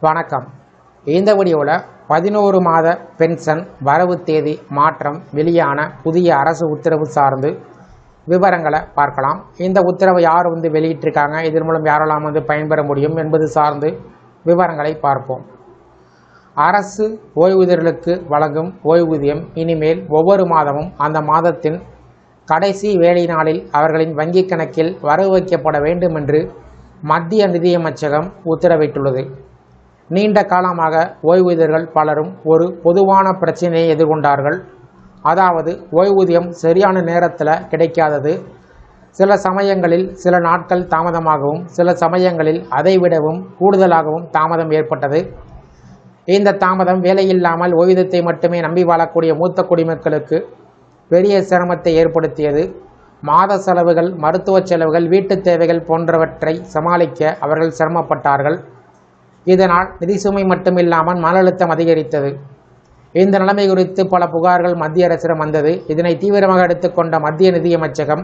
வணக்கம். இந்த வீடியோவில் 11 மாத பென்ஷன் வரவு தேதி மாற்றம் வெளியான புதிய அரசு உத்தரவு சார்ந்து விவரங்களை பார்க்கலாம். இந்த உத்தரவை யார் வெளியிட்டிருக்காங்க, இதன் மூலம் யாரெல்லாம் பயன்பெற முடியும் என்பது சார்ந்து விவரங்களை பார்ப்போம். அரசு ஓய்வூதியர்களுக்கு வழங்கும் ஓய்வூதியம் இனிமேல் ஒவ்வொரு மாதமும் அந்த மாதத்தின் கடைசி வேலை நாளில் அவர்களின் வங்கிக் கணக்கில் வரவு வைக்கப்பட வேண்டும் என்று மத்திய நிதியமைச்சகம் உத்தரவிட்டுள்ளது. நீண்ட காலமாக ஓய்வூதியர்கள் பலரும் ஒரு பொதுவான பிரச்சனையை எதிர்கொண்டார்கள். அதாவது ஓய்வூதியம் சரியான நேரத்தில் கிடைக்காதது. சில சமயங்களில் சில நாட்கள் தாமதமாகவும், சில சமயங்களில் அதைவிடவும் கூடுதலாகவும் தாமதம் ஏற்பட்டது. இந்த தாமதம் வேலையில்லாமல் ஓய்வூதியத்தை மட்டுமே நம்பி வாழக்கூடிய மூத்த குடிமக்களுக்கு பெரிய சிரமத்தை ஏற்படுத்தியது. மாத செலவுகள், மருத்துவ செலவுகள், வீட்டுத் தேவைகள் போன்றவற்றை சமாளிக்க அவர்கள் சிரமப்பட்டார்கள். இதனால் நிதி சுமை மட்டுமில்லாமல் மன அழுத்தம் அதிகரித்தது. இந்த நிலைமை குறித்து பல புகார்கள் மத்திய அரசிடம் வந்தது. இதனை தீவிரமாக எடுத்துக்கொண்ட மத்திய நிதியமைச்சகம்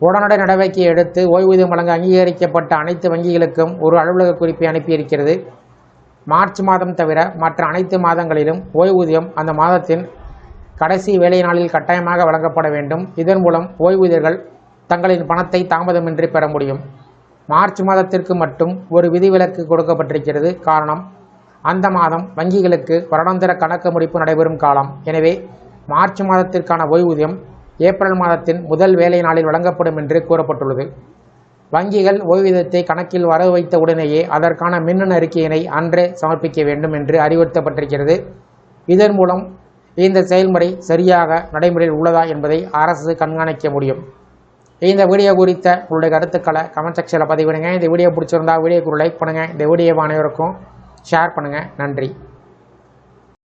உடனடி நடவடிக்கை எடுத்து ஓய்வூதியம் வழங்க அங்கீகரிக்கப்பட்ட அனைத்து வங்கிகளுக்கும் ஒரு அலுவலக குறிப்பை அனுப்பியிருக்கிறது. மார்ச் மாதம் தவிர மற்ற அனைத்து மாதங்களிலும் ஓய்வூதியம் அந்த மாதத்தின் கடைசி வேலை நாளில் கட்டாயமாக வழங்கப்பட வேண்டும். இதன் மூலம் ஓய்வூதியர்கள் தங்களின் பணத்தை தாமதமின்றி பெற முடியும். மார்ச் மாதத்திற்கு மட்டும் ஒரு விதிவிலக்கு கொடுக்கப்பட்டிருக்கிறது. காரணம், அந்த மாதம் வங்கிகளுக்கு வருடாந்திர கணக்கு முடிப்பு நடைபெறும் காலம். எனவே மார்ச் மாதத்திற்கான ஓய்வூதியம் ஏப்ரல் மாதத்தின் முதல் வேலை நாளில் வழங்கப்படும் என்று கூறப்பட்டுள்ளது. வங்கிகள் ஓய்வூதியத்தை கணக்கில் வரவு வைத்த உடனேயே அதற்கான மின்னணு அறிக்கையினை அன்றே சமர்ப்பிக்க வேண்டும் என்று அறிவுறுத்தப்பட்டிருக்கிறது. இதன் மூலம் இந்த செயல்முறை சரியாக நடைமுறையில் உள்ளதா என்பதை அரசு கண்காணிக்க முடியும். இந்த வீடியோ குறித்த உங்களுடைய கருத்துக்களை கமெண்ட் செக்ஷனில் பதிவிடுங்க. இந்த வீடியோ பிடிச்சிருந்தா வீடியோக்கு லைக் பண்ணுங்கள். இந்த வீடியோவை அனைவருக்கும் ஷேர் பண்ணுங்கள். நன்றி.